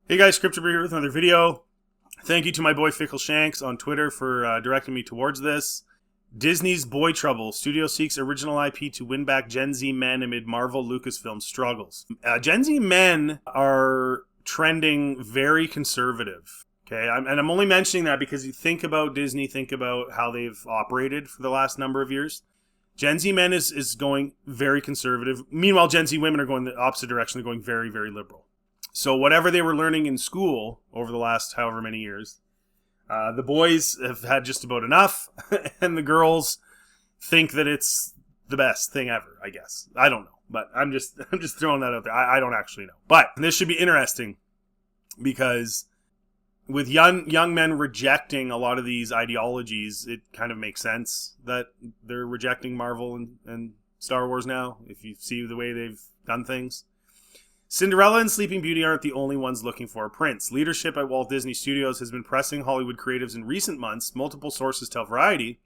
Hey guys, Scripture here with another video. Thank you to my boy Fickle Shanks on Twitter for directing me towards this. Disney's Boy Trouble. Studio seeks original IP to win back Gen Z men amid Marvel Lucasfilm struggles. Gen Z men are trending very conservative. Okay, I'm only mentioning that because you think about Disney, think about how they've operated for the last number of years. Gen Z men is going very conservative. Meanwhile, Gen Z women are going the opposite direction. They're going very, very liberal. So whatever they were learning in school over the last however many years, the boys have had just about enough, and the girls think that it's the best thing ever, I guess. I don't know, but I'm just throwing that out there. I don't actually know. But this should be interesting because with young men rejecting a lot of these ideologies, it kind of makes sense that they're rejecting Marvel and Star Wars now, if you see the way they've done things. Cinderella and Sleeping Beauty aren't the only ones looking for a prince. Leadership at Walt Disney Studios has been pressing Hollywood creatives in recent months, multiple sources tell Variety,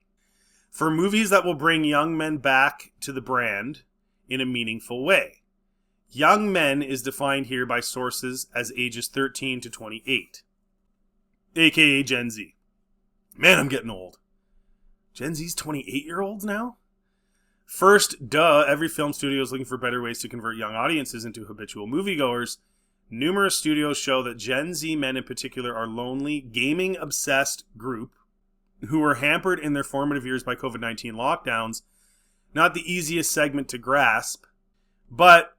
for movies that will bring young men back to the brand in a meaningful way. Young men is defined here by sources as ages 13 to 28, aka Gen Z. Man, I'm getting old. Gen Z's 28-year-olds now? First, every film studio is looking for better ways to convert young audiences into habitual moviegoers. Numerous studios show that Gen Z men in particular are lonely, gaming-obsessed group who were hampered in their formative years by COVID-19 lockdowns. Not the easiest segment to grasp, but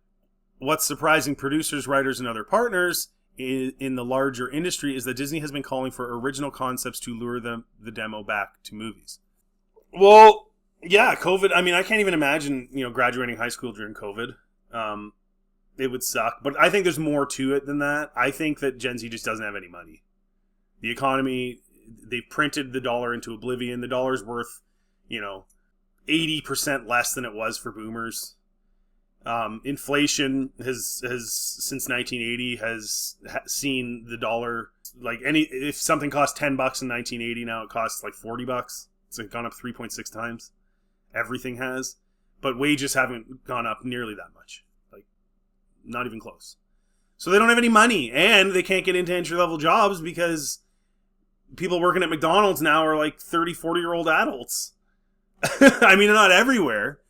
what's surprising producers, writers, and other partners in the larger industry is that Disney has been calling for original concepts to lure the demo back to movies. Well, yeah, COVID. I mean, I can't even imagine, graduating high school during COVID. It would suck. But I think there's more to it than that. I think that Gen Z just doesn't have any money. The economy, they've printed the dollar into oblivion. The dollar's worth, 80% less than it was for boomers. Inflation has since 1980 has seen the dollar, if something cost $10 in 1980, now it costs like $40. It's gone up 3.6 times. Everything has, but wages haven't gone up nearly that much, not even close. So they don't have any money, and they can't get into entry-level jobs because people working at McDonald's now are like 30, 40-year-old adults. I mean, not everywhere,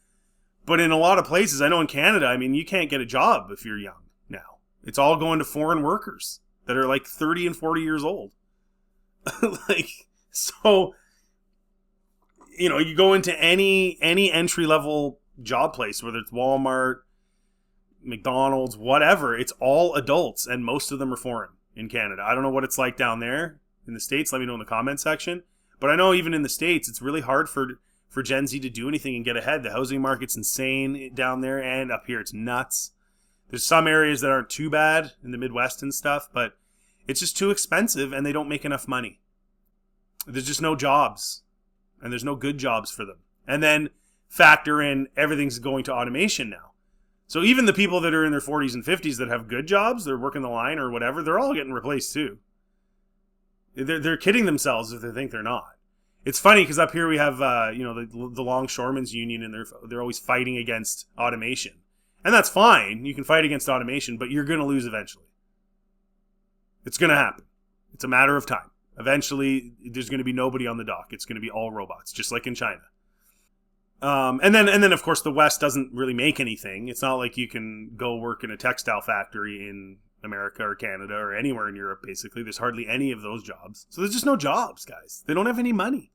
but in a lot of places. I know in Canada, I mean, you can't get a job if you're young now. It's all going to foreign workers that are like 30 and 40 years old. So... you go into any entry-level job place, whether it's Walmart, McDonald's, whatever, it's all adults, and most of them are foreign in Canada. I don't know what it's like down there in the States. Let me know in the comment section. But I know even in the States, it's really hard for Gen Z to do anything and get ahead. The housing market's insane down there, and up here it's nuts. There's some areas that aren't too bad in the Midwest and stuff, but it's just too expensive, and they don't make enough money. There's just no jobs. And there's no good jobs for them. And then factor in everything's going to automation now. So even the people that are in their 40s and 50s that have good jobs, they're working the line or whatever, they're all getting replaced too. They're kidding themselves if they think they're not. It's funny because up here we have the Longshoremen's Union, and they're always fighting against automation. And that's fine. You can fight against automation, but you're going to lose eventually. It's going to happen. It's a matter of time. Eventually, there's going to be nobody on the dock. It's going to be all robots, just like in China. And then, of course, the West doesn't really make anything. It's not like you can go work in a textile factory in America or Canada or anywhere in Europe, basically. There's hardly any of those jobs. So there's just no jobs, guys. They don't have any money.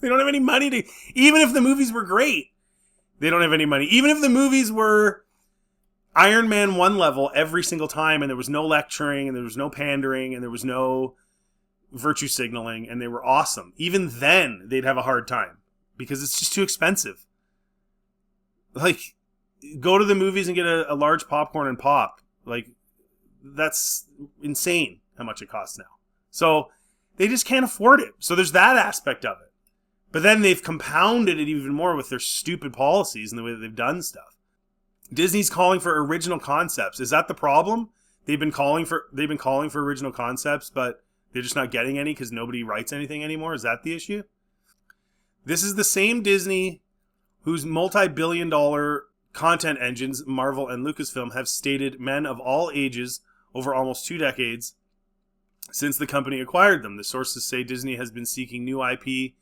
They don't have any money to... Even if the movies were great, they don't have any money. Even if the movies were Iron Man 1 level every single time, and there was no lecturing, and there was no pandering, and there was no virtue signaling, and they were awesome, even then they'd have a hard time because it's just too expensive. Go to the movies and get a large popcorn and pop. That's insane how much it costs now. So they just can't afford it. So there's that aspect of it. But then they've compounded it even more with their stupid policies and the way that they've done stuff. Disney's calling for original concepts. Is that the problem? They've been calling for original concepts, but they're just not getting any because nobody writes anything anymore? Is that the issue? This is the same Disney whose multi-billion-dollar content engines, Marvel and Lucasfilm, have stated men of all ages over almost 2 decades since the company acquired them. The sources say Disney has been seeking new IP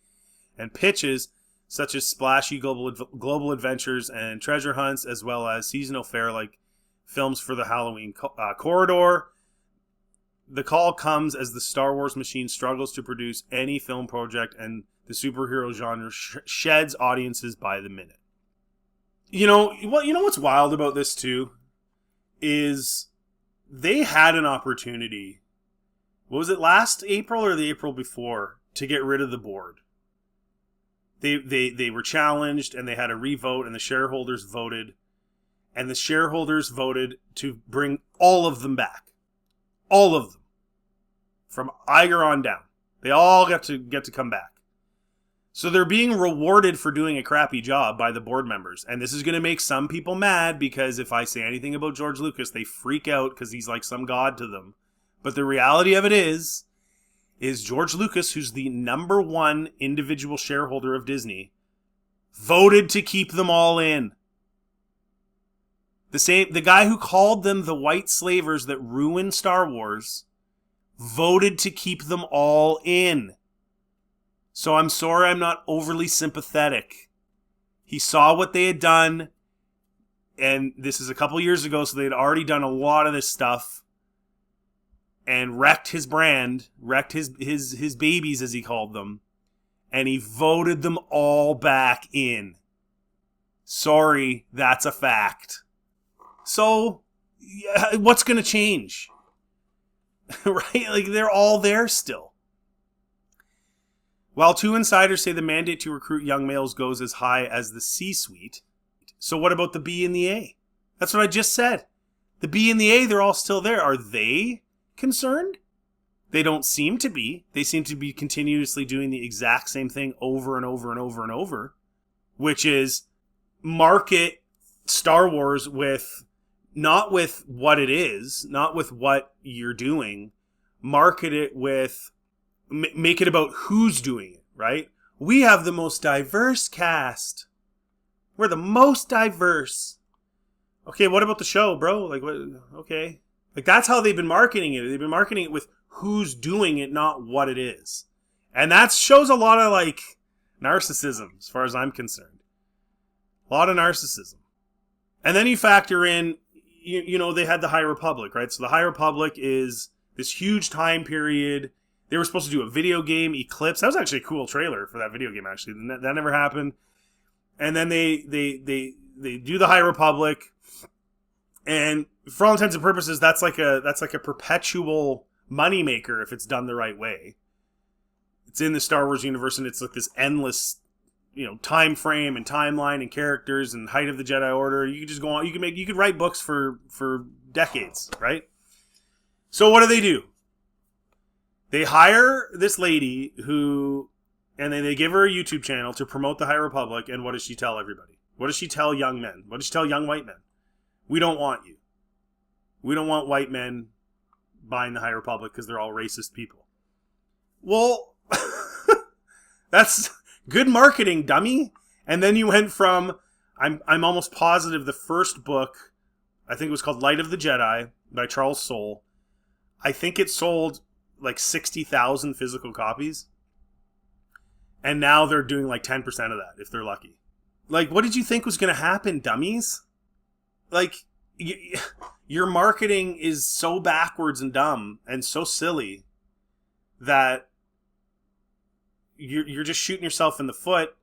and pitches such as splashy global adventures and treasure hunts, as well as seasonal fare like films for the Halloween corridor. The call comes as the Star Wars machine struggles to produce any film project, and the superhero genre sheds audiences by the minute. You know what's wild about this too is they had an opportunity. What was it, last April or the April before, to get rid of the board? They were challenged and they had a revote, and the shareholders voted. And the shareholders voted to bring all of them back. All of them. From Iger on down. They all got to come back. So they're being rewarded for doing a crappy job by the board members. And this is going to make some people mad, because if I say anything about George Lucas, they freak out because he's like some god to them. But the reality of it is George Lucas, who's the number one individual shareholder of Disney, voted to keep them all in. The guy who called them the white slavers that ruined Star Wars voted to keep them all in. So I'm sorry I'm not overly sympathetic. He saw what they had done, and this is a couple years ago, so they had already done a lot of this stuff and wrecked his brand, wrecked his babies, as he called them, and he voted them all back in. Sorry, that's a fact. So, yeah, what's going to change? Right? Like, they're all there still. While 2 insiders say the mandate to recruit young males goes as high as the C-suite, so what about the B and the A? That's what I just said. The B and the A, they're all still there. Are they concerned? They don't seem to be. They seem to be continuously doing the exact same thing over and over and over and over, which is market Star Wars with, not with what it is, not with what you're doing, market it with, make it about who's doing it, right? We have the most diverse cast. We're the most diverse. Okay, what about the show, bro? Like, what? Okay. Like, that's how they've been marketing it. They've been marketing it with who's doing it, not what it is. And that shows a lot of, like, narcissism, as far as I'm concerned. A lot of narcissism. And then you factor in, you know, they had the High Republic, right? So the High Republic is this huge time period. They were supposed to do a video game, Eclipse. That was actually a cool trailer for that video game, actually. That never happened. And then they do the High Republic. And for all intents and purposes, that's like a perpetual moneymaker if it's done the right way. It's in the Star Wars universe, and it's like this endless, you know, time frame and timeline and characters and height of the Jedi Order. You could just go on. You could write books for decades, right? So what do? They hire this lady and then they give her a YouTube channel to promote the High Republic. And what does she tell everybody? What does she tell young men? What does she tell young white men? We don't want you. We don't want white men buying the High Republic because they're all racist people. Well, that's good marketing, dummy. And then you went from, I'm almost positive the first book, I think it was called Light of the Jedi by Charles Soule. I think it sold like 60,000 physical copies. And now they're doing like 10% of that if they're lucky. Like, what did you think was going to happen, dummies? Like, your marketing is so backwards and dumb and so silly that you're just shooting yourself in the foot,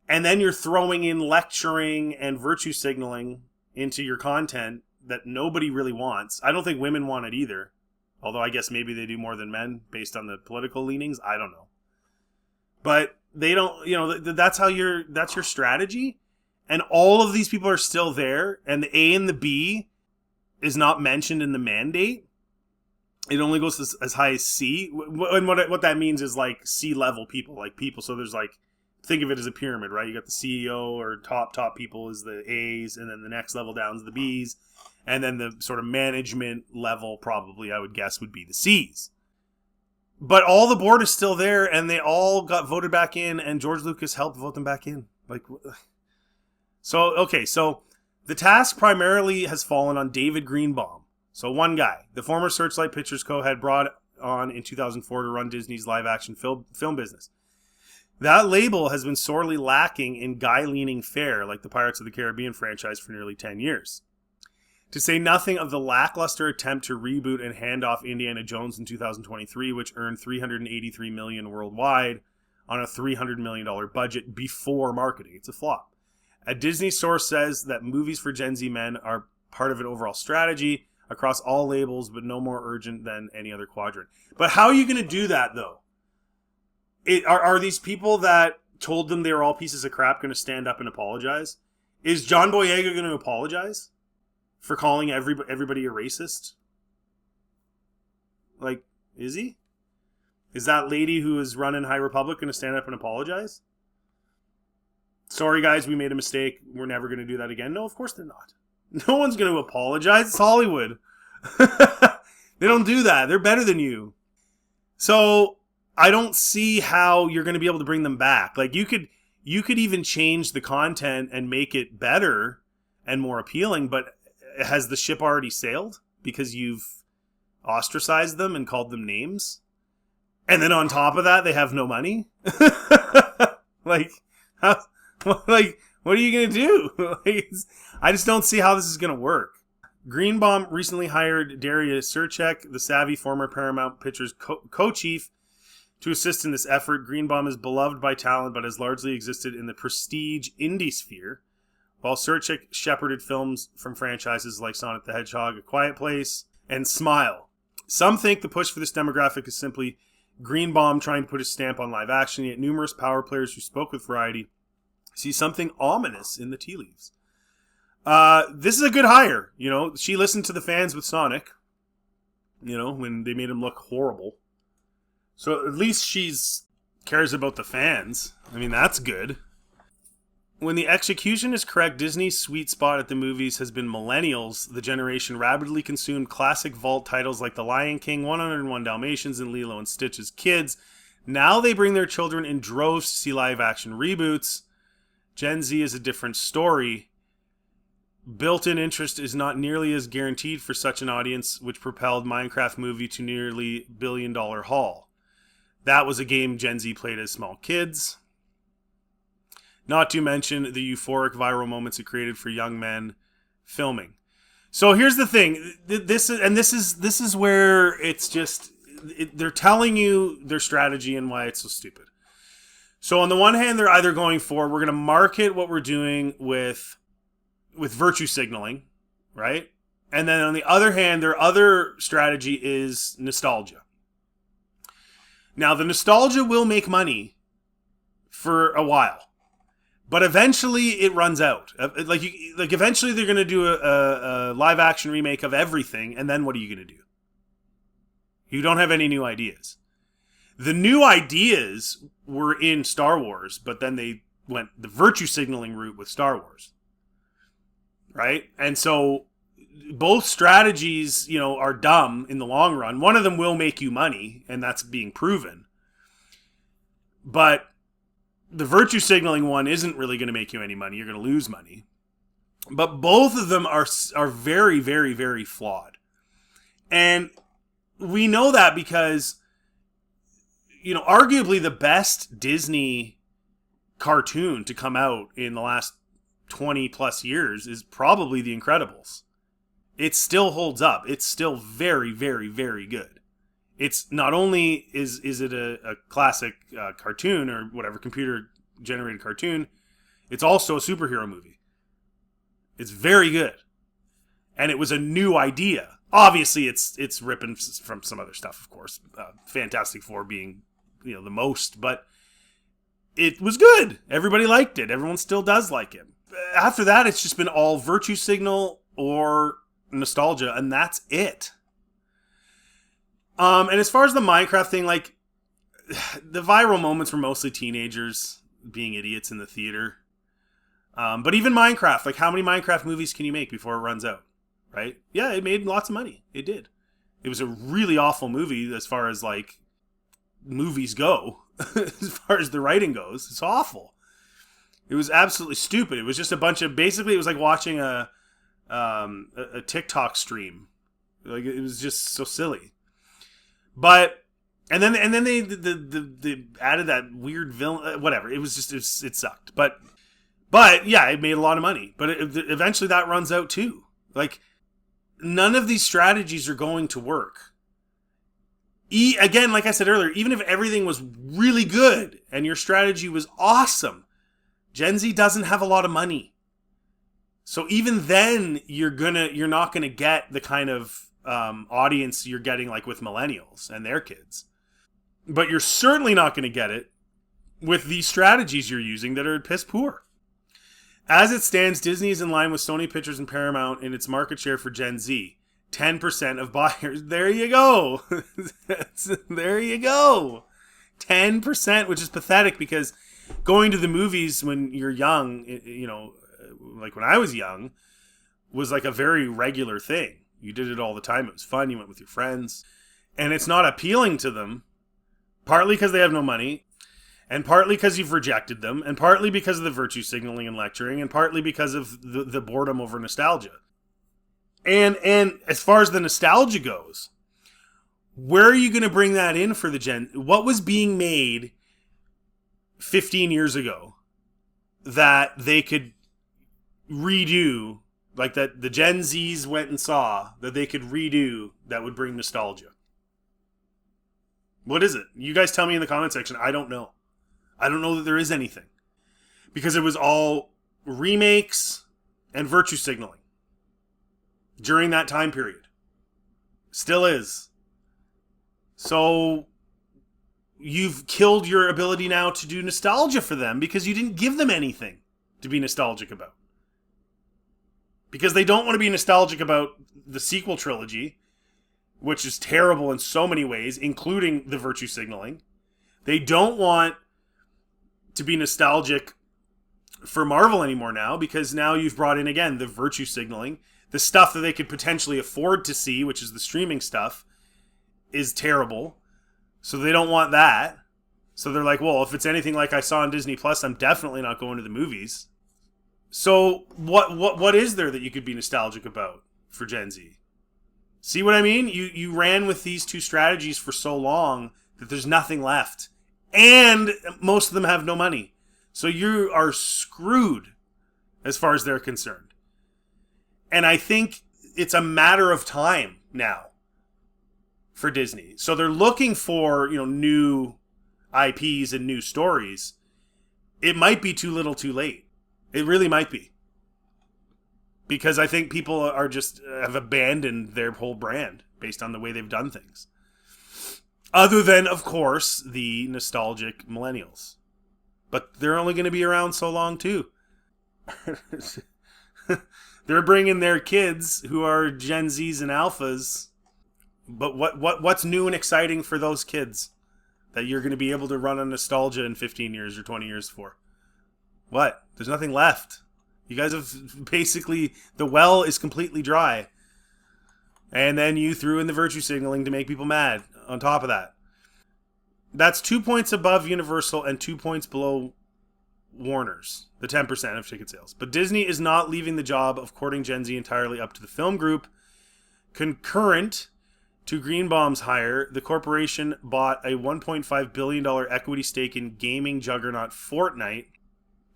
and then you're throwing in lecturing and virtue signaling into your content that nobody really wants. I don't think women want it either, although I guess maybe they do more than men based on the political leanings. I don't know. But they don't, you know, that's your strategy. And all of these people are still there, and the A and the B is not mentioned in the mandate. It only goes as high as C. And what that means is like C-level people, like people. So there's like, think of it as a pyramid, right? You got the CEO or top people is the A's, and then the next level down is the B's. And then the sort of management level probably, I would guess, would be the C's. But all the board is still there, and they all got voted back in, and George Lucas helped vote them back in. Like, so the task primarily has fallen on David Greenbaum. So one guy, the former Searchlight Pictures co-head brought on in 2004 to run Disney's live-action film business. That label has been sorely lacking in guy-leaning fare like the Pirates of the Caribbean franchise for nearly 10 years. To say nothing of the lackluster attempt to reboot and hand off Indiana Jones in 2023, which earned $383 million worldwide on a $300 million budget before marketing. It's a flop. A Disney source says that movies for Gen Z men are part of an overall strategy across all labels, but no more urgent than any other quadrant. But how are you going to do that, though? Are these people that told them they were all pieces of crap going to stand up and apologize? Is John Boyega going to apologize for calling everybody a racist? Like, is he? Is that lady who is running High Republic going to stand up and apologize? Sorry, guys, we made a mistake. We're never going to do that again. No, of course they're not. No one's going to apologize. It's Hollywood. They don't do that. They're better than you. So I don't see how you're going to be able to bring them back. Like, you could even change the content and make it better and more appealing, but has the ship already sailed because you've ostracized them and called them names? And then on top of that, they have no money? Like, what are you going to do? I just don't see how this is going to work. Greenbaum recently hired Daria Sirchek, the savvy former Paramount Pictures co-chief, to assist in this effort. Greenbaum is beloved by talent, but has largely existed in the prestige indie sphere, while Sirchek shepherded films from franchises like Sonic the Hedgehog, A Quiet Place, and Smile. Some think the push for this demographic is simply Greenbaum trying to put his stamp on live action, yet numerous power players who spoke with Variety see something ominous in the tea leaves. This is a good hire. You know, she listened to the fans with Sonic, you know, when they made him look horrible. So at least she's cares about the fans. I mean, that's good. When the execution is correct, Disney's sweet spot at the movies has been millennials, the generation rapidly consumed classic vault titles like The Lion King, 101 Dalmatians, and Lilo and Stitch as kids. Now they bring their children in droves to see live-action reboots. Gen Z is a different story. Built-in interest is not nearly as guaranteed for such an audience, which propelled Minecraft movie to nearly billion-dollar haul. That was a game Gen Z played as small kids. Not to mention the euphoric viral moments it created for young men filming. So here's the thing. This is where it's just they're telling you their strategy and why it's so stupid. So on the one hand, they're either going for, we're going to market what we're doing with virtue signaling, right? And then on the other hand, their other strategy is nostalgia. Now, the nostalgia will make money for a while. But eventually it runs out. Like eventually they're going to do a live action remake of everything, and then what are you going to do? You don't have any new ideas. The new ideas were in Star Wars, but then they went the virtue signaling route with Star Wars. Right? And so both strategies, you know, are dumb in the long run. One of them will make you money, and that's being proven. But the virtue signaling one isn't really going to make you any money. You're going to lose money. But both of them are very, very, very flawed. And we know that because, you know, arguably the best Disney cartoon to come out in the last 20 plus years is probably The Incredibles. It still holds up. It's still very, very, very good. It's not only is it a classic cartoon or whatever, computer-generated cartoon, it's also a superhero movie. It's very good. And it was a new idea. Obviously, it's ripping from some other stuff, of course. Fantastic Four being, you know, the most. But it was good. Everybody liked it. Everyone still does like it. After that, it's just been all virtue signal or nostalgia, and that's it. And as far as the Minecraft thing, like, the viral moments were mostly teenagers being idiots in the theater. But even Minecraft, like, how many Minecraft movies can you make before it runs out? Right? Yeah, it made lots of money. It did. It was a really awful movie as far as, like, movies go. As far as the writing goes. It's awful. It was absolutely stupid. It was just a bunch of, basically, it was like watching a TikTok stream. Like, it was just so silly. But and then they added that weird villain. Whatever. It sucked. But yeah, it made a lot of money. But eventually that runs out too. Like, none of these strategies are going to work. Again, like I said earlier, even if everything was really good and your strategy was awesome, Gen Z doesn't have a lot of money. So even then, you're not gonna get the kind of audience you're getting like with millennials and their kids. But you're certainly not gonna get it with these strategies you're using that are piss poor. As it stands, Disney is in line with Sony Pictures and Paramount in its market share for Gen Z. 10% of buyers. There you go. There you go. 10%, which is pathetic because going to the movies when you're young, like when I was young, was like a very regular thing. You did it all the time. It was fun. You went with your friends. And it's not appealing to them, partly because they have no money, and partly because you've rejected them, and partly because of the virtue signaling and lecturing, and partly because of the boredom over nostalgia. And as far as the nostalgia goes, where are you going to bring that in for the Gen? What was being made 15 years ago that they could redo, like that the Gen Zs went and saw, that they could redo that would bring nostalgia? What is it? You guys tell me in the comment section. I don't know. I don't know that there is anything. Because it was all remakes and virtue signaling during that time period. Still is. So you've killed your ability now to do nostalgia for them because you didn't give them anything to be nostalgic about. Because they don't want to be nostalgic about the sequel trilogy, which is terrible in so many ways, including the virtue signaling. They don't want to be nostalgic for Marvel anymore now, because now you've brought in, again, the virtue signaling. The stuff that they could potentially afford to see, which is the streaming stuff, is terrible. So they don't want that. So they're like, well, if it's anything like I saw on Disney Plus, I'm definitely not going to the movies. So what is there that you could be nostalgic about for Gen Z? See what I mean? You ran with these two strategies for so long that there's nothing left. And most of them have no money. So you are screwed as far as they're concerned. And I think it's a matter of time now for Disney. So they're looking for, new IPs and new stories. It might be too little too late. It really might be. Because I think people are have abandoned their whole brand based on the way they've done things. Other than, of course, the nostalgic millennials. But they're only going to be around so long, too. They're bringing their kids who are Gen Zs and Alphas. But what's new and exciting for those kids that you're going to be able to run on nostalgia in 15 years or 20 years for? What? There's nothing left. You guys have basically, the well is completely dry. And then you threw in the virtue signaling to make people mad on top of that. That's 2 points above Universal and 2 points below Warner's, the 10% of ticket sales. But Disney is not leaving the job of courting Gen Z entirely up to the film group. Concurrent to Greenbaum's hire, the corporation bought a $1.5 billion equity stake in gaming juggernaut Fortnite,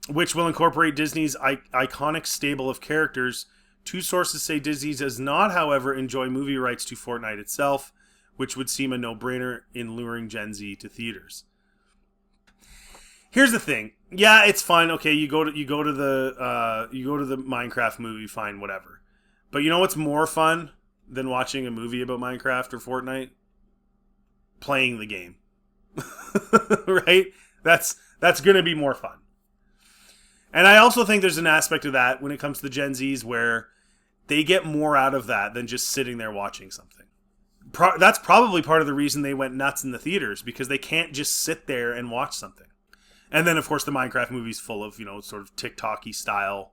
which will incorporate Disney's iconic stable of characters. Two sources say Disney does not, however, enjoy movie rights to Fortnite itself, which would seem a no-brainer in luring Gen Z to theaters. Here's the thing. Yeah, it's fun. Okay, you go to the Minecraft movie, fine, whatever. But you know what's more fun than watching a movie about Minecraft or Fortnite? Playing the game. Right? That's going to be more fun. And I also think there's an aspect of that when it comes to the Gen Zs where they get more out of that than just sitting there watching something. That's probably part of the reason they went nuts in the theaters, because they can't just sit there and watch something. And then, of course, the Minecraft movie's full of, sort of TikTok-y style.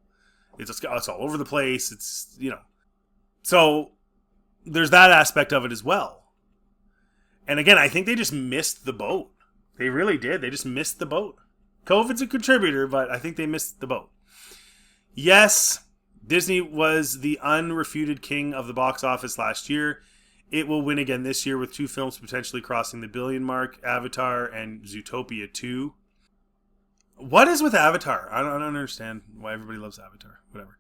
It's all over the place. It's, So there's that aspect of it as well. And again, I think they just missed the boat. They really did. They just missed the boat. COVID's a contributor, but I think they missed the boat. Yes, Disney was the unrefuted king of the box office last year. It will win again this year with 2 films potentially crossing the billion mark, Avatar and Zootopia 2. What is with Avatar? I don't understand why everybody loves Avatar. Whatever.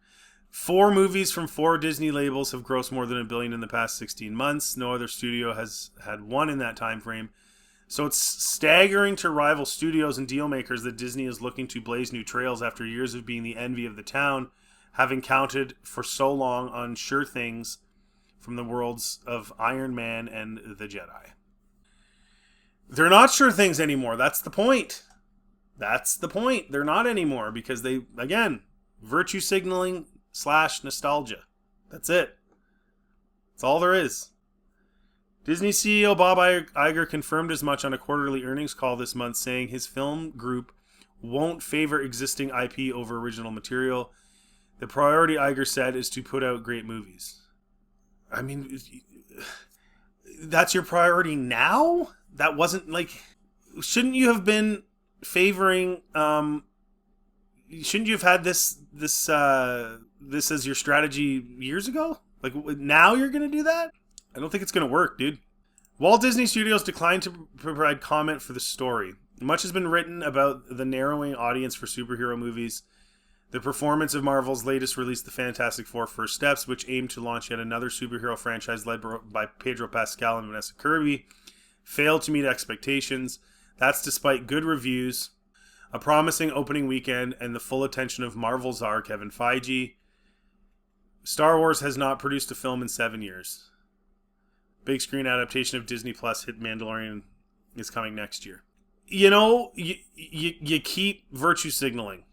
4 movies from 4 Disney labels have grossed more than $1 billion in the past 16 months. No other studio has had one in that time frame. So it's staggering to rival studios and deal makers that Disney is looking to blaze new trails after years of being the envy of the town, having counted for so long on sure things from the worlds of Iron Man and the Jedi. They're not sure things anymore. That's the point. That's the point. They're not anymore because they, again, virtue signaling / nostalgia. That's it. That's all there is. Disney CEO Bob Iger confirmed as much on a quarterly earnings call this month, saying his film group won't favor existing IP over original material. The priority, Iger said, is to put out great movies. I mean, that's your priority now? That wasn't like... Shouldn't you have been favoring... shouldn't you have had this as your strategy years ago? Like, now you're going to do that? I don't think it's going to work, dude. Walt Disney Studios declined to provide comment for the story. Much has been written about the narrowing audience for superhero movies. The performance of Marvel's latest release, The Fantastic Four: First Steps, which aimed to launch yet another superhero franchise led by Pedro Pascal and Vanessa Kirby, failed to meet expectations. That's despite good reviews, a promising opening weekend, and the full attention of Marvel czar Kevin Feige. Star Wars has not produced a film in 7 years. Big screen adaptation of Disney Plus hit Mandalorian is coming next year. You know, you keep virtue signaling,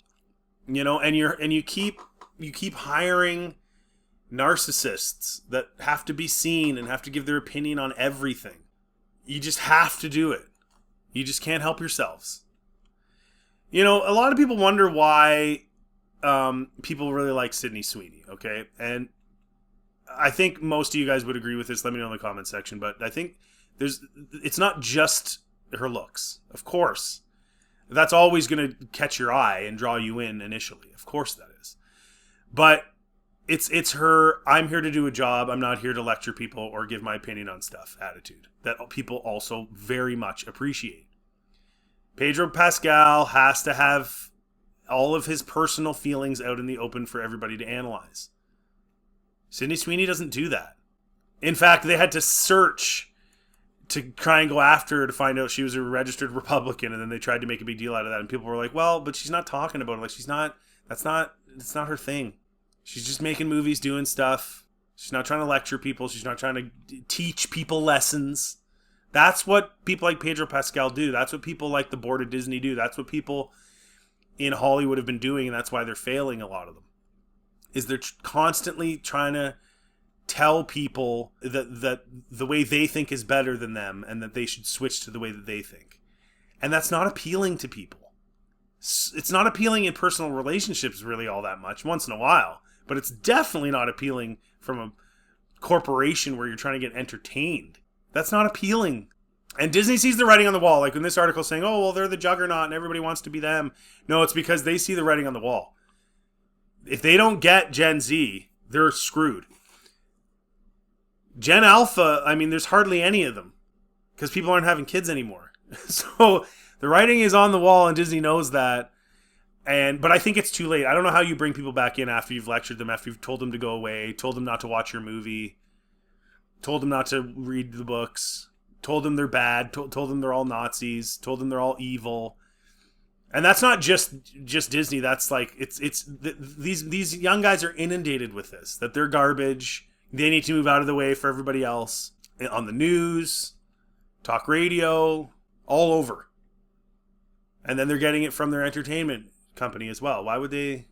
you know, and you keep hiring narcissists that have to be seen and have to give their opinion on everything. You just have to do it. You just can't help yourselves. You know, a lot of people wonder why people really like Sydney Sweeney, okay? And I think most of you guys would agree with this. Let me know in the comment section. But I think it's not just her looks. Of course. That's always going to catch your eye and draw you in initially. Of course that is. But it's her, I'm here to do a job. I'm not here to lecture people or give my opinion on stuff attitude that people also very much appreciate. Pedro Pascal has to have all of his personal feelings out in the open for everybody to analyze. Sydney Sweeney doesn't do that. In fact, they had to search to try and go after her to find out she was a registered Republican, and then they tried to make a big deal out of that, and people were like, well, but she's not talking about it. Like, it's not her thing. She's just making movies, doing stuff. She's not trying to lecture people. She's not trying to teach people lessons. That's what people like Pedro Pascal do. That's what people like the board of Disney do. That's what people in Hollywood have been doing, and that's why they're failing, a lot of them. Is they're constantly trying to tell people that the way they think is better than them and that they should switch to the way that they think. And that's not appealing to people. It's not appealing in personal relationships really all that much, once in a while. But it's definitely not appealing from a corporation where you're trying to get entertained. That's not appealing. And Disney sees the writing on the wall. Like when this article is saying, oh, well, they're the juggernaut and everybody wants to be them. No, it's because they see the writing on the wall. If they don't get Gen Z, they're screwed. Gen Alpha, I mean, there's hardly any of them because people aren't having kids anymore. So the writing is on the wall and Disney knows that. But I think it's too late. I don't know how you bring people back in after you've lectured them, after you've told them to go away, told them not to watch your movie, told them not to read the books, told them they're bad, told them they're all Nazis, told them they're all evil. And that's not just Disney. That's like these young guys are inundated with this, that they're garbage. They need to move out of the way for everybody else. On the news, talk radio, all over. And then they're getting it from their entertainment company as well. Why would they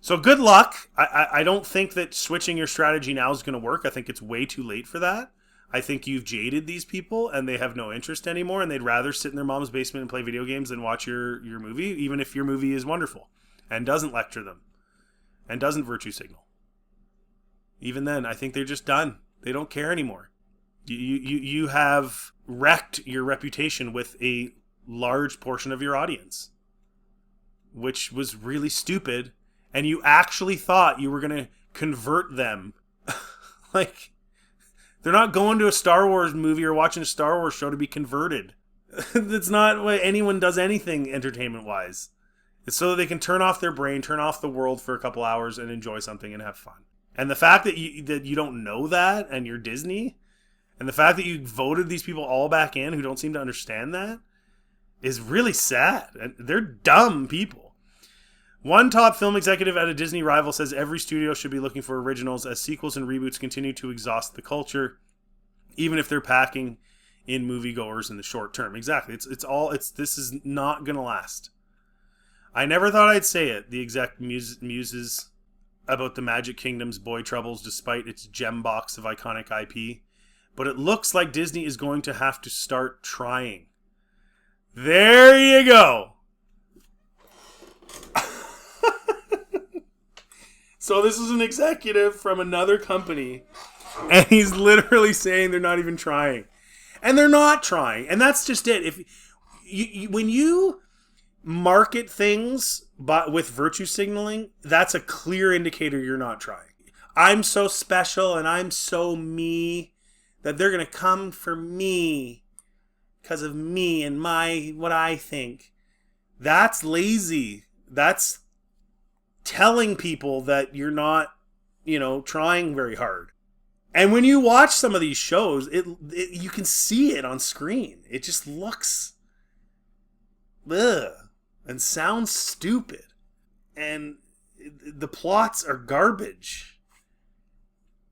So good luck. I don't think that switching your strategy now is going to work. I think it's way too late for that. I think you've jaded these people and they have no interest anymore and they'd rather sit in their mom's basement and play video games than watch your movie, even if your movie is wonderful and doesn't lecture them and doesn't virtue signal. Even then, I think they're just done. They don't care anymore. You have wrecked your reputation with a large portion of your audience, which was really stupid and you actually thought you were going to convert them. Like, they're not going to a Star Wars movie or watching a Star Wars show to be converted. That's not why anyone does anything entertainment-wise. It's so that they can turn off their brain, turn off the world for a couple hours and enjoy something and have fun. And the fact that you don't know that, and you're Disney, and the fact that you voted these people all back in who don't seem to understand that, is really sad. And they're dumb people. One top film executive at a Disney rival says every studio should be looking for originals as sequels and reboots continue to exhaust the culture, even if they're packing in moviegoers in the short term. Exactly. This is not going to last. I never thought I'd say it. The exec muses about the Magic Kingdom's boy troubles despite its gem box of iconic IP. But it looks like Disney is going to have to start trying. There you go. So this is an executive from another company, and he's literally saying they're not even trying. And they're not trying. And that's just it. If when you market things with virtue signaling, that's a clear indicator you're not trying. I'm so special and I'm so me that they're going to come for me because of me and what I think. That's lazy. That's telling people that you're not, trying very hard. And when you watch some of these shows, you can see it on screen. It just looks and sounds stupid. And the plots are garbage.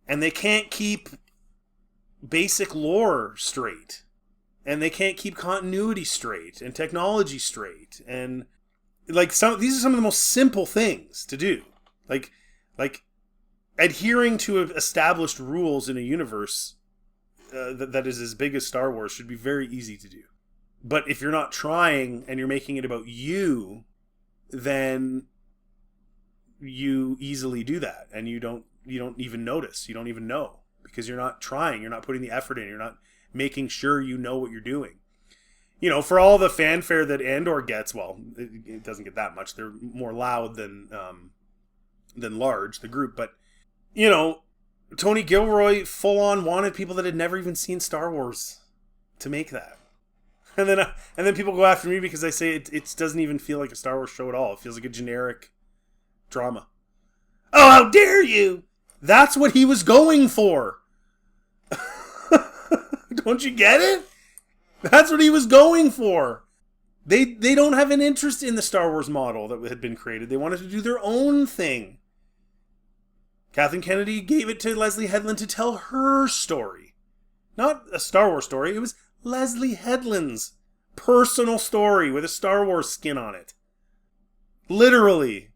And they can't keep basic lore straight. And they can't keep continuity straight and technology straight. And these are some of the most simple things to do. Like adhering to established rules in a universe that is as big as Star Wars should be very easy to do. But if you're not trying and you're making it about you, then you easily do that, and you don't even notice. You don't even know because you're not trying. You're not putting the effort in. You're not making sure you know what you're doing. For all the fanfare that Andor gets, well, it doesn't get that much. They're more loud than large, the group. But, Tony Gilroy full-on wanted people that had never even seen Star Wars to make that. And then people go after me because I say it doesn't even feel like a Star Wars show at all. It feels like a generic drama. Oh, how dare you! That's what he was going for. Don't you get it? That's what he was going for. They don't have an interest in the Star Wars model that had been created. They wanted to do their own thing. Kathleen Kennedy gave it to Leslie Headland to tell her story. Not a Star Wars story. It was Leslie Headland's personal story with a Star Wars skin on it. Literally.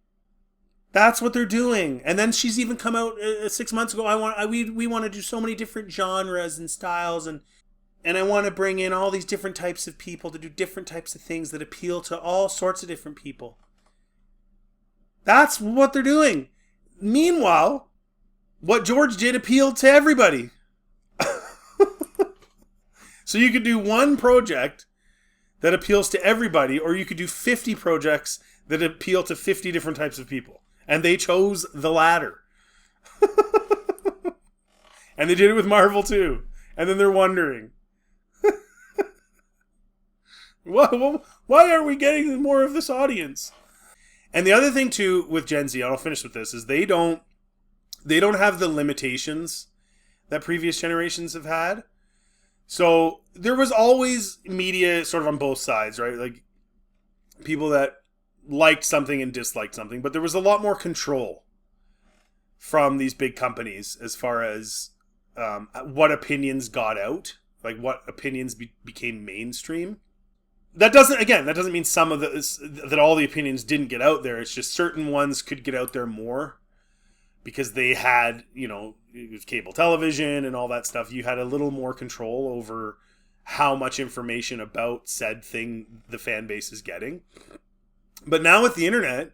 That's what they're doing. And then she's even come out 6 months ago. We want to do so many different genres and styles, and I want to bring in all these different types of people to do different types of things that appeal to all sorts of different people. That's what they're doing. Meanwhile, what George did appealed to everybody. So you could do one project that appeals to everybody, or you could do 50 projects that appeal to 50 different types of people. And they chose the latter. And they did it with Marvel too. And then they're wondering, why aren't we getting more of this audience? And the other thing too with Gen Z, and I'll finish with this, is they don't have the limitations that previous generations have had. So there was always media sort of on both sides, right? Like people that liked something and disliked something, but there was a lot more control from these big companies as far as what opinions got out, like what opinions became mainstream. That doesn't mean some of that all the opinions didn't get out there. It's just certain ones could get out there more because they had, it was cable television and all that stuff. You had a little more control over how much information about said thing the fan base is getting. But now with the internet,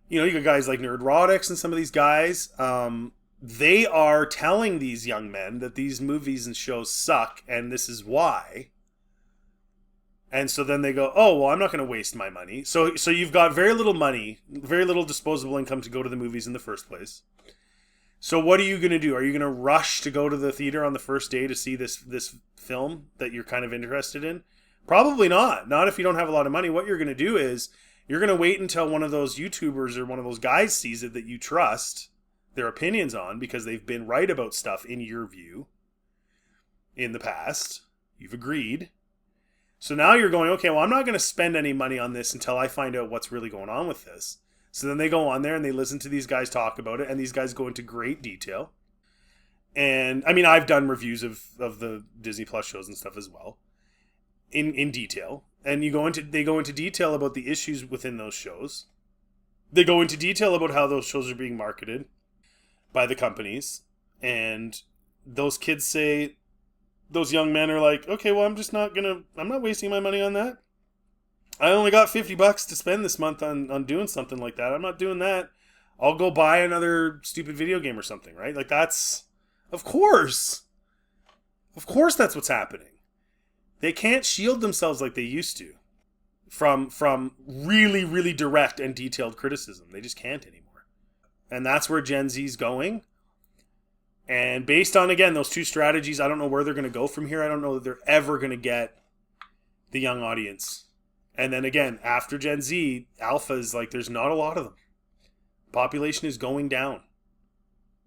you got guys like Nerdrotics and some of these guys, they are telling these young men that these movies and shows suck, and this is why. And so then they go, oh, well, I'm not going to waste my money. So you've got very little money, very little disposable income to go to the movies in the first place. So what are you going to do? Are you going to rush to go to the theater on the first day to see this film that you're kind of interested in? Probably not. Not if you don't have a lot of money. What you're going to do is you're going to wait until one of those YouTubers or one of those guys sees it that you trust their opinions on because they've been right about stuff in your view in the past. You've agreed. So now you're going, okay, well, I'm not going to spend any money on this until I find out what's really going on with this. So then they go on there and they listen to these guys talk about it, and these guys go into great detail. And, I mean, I've done reviews of the Disney Plus shows and stuff as well, in detail. And they go into detail about the issues within those shows. They go into detail about how those shows are being marketed by the companies. And those kids say... Those young men are like, okay, well, I'm not wasting my money on that. I only got $50 to spend this month on doing something like that. I'm not doing that. I'll go buy another stupid video game or something, right? Like that's, of course that's what's happening. They can't shield themselves like they used to from really, really direct and detailed criticism. They just can't anymore. And that's where Gen Z's going. And based on, again, those two strategies, I don't know where they're going to go from here. I don't know that they're ever going to get the young audience. And then again, after Gen Z, Alpha is like, there's not a lot of them. Population is going down.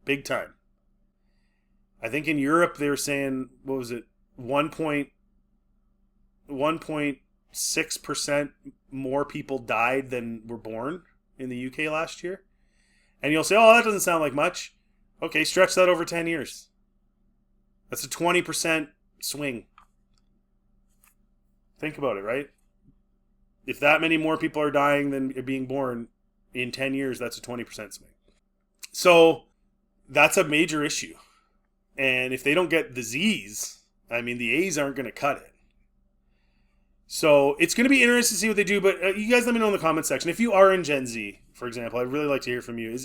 Big time. I think in Europe they were saying, what was it, 1.6% more people died than were born in the UK last year. And you'll say, oh, that doesn't sound like much. Okay, stretch that over 10 years. That's a 20% swing. Think about it, right? If that many more people are dying than are being born in 10 years, that's a 20% swing. So that's a major issue. And if they don't get the Z's, I mean, the A's aren't going to cut it. So it's going to be interesting to see what they do. But you guys let me know in the comment section. If you are in Gen Z, for example, I'd really like to hear from you.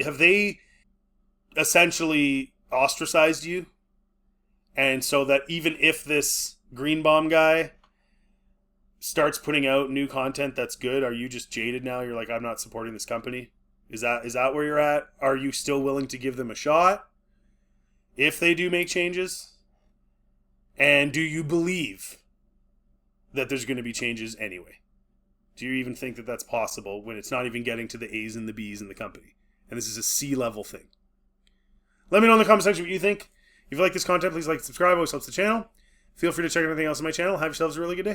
Have they essentially ostracized you? And so that even if this Green Bomb guy starts putting out new content that's good, are you just jaded now? You're like, I'm not supporting this company? Is that where you're at? Are you still willing to give them a shot if they do make changes? And do you believe that there's going to be changes anyway? Do you even think that that's possible when it's not even getting to the A's and the B's in the company? And this is a C-level thing. Let me know in the comment section what you think. If you like this content, please like and subscribe. It always helps the channel. Feel free to check anything else on my channel. Have yourselves a really good day.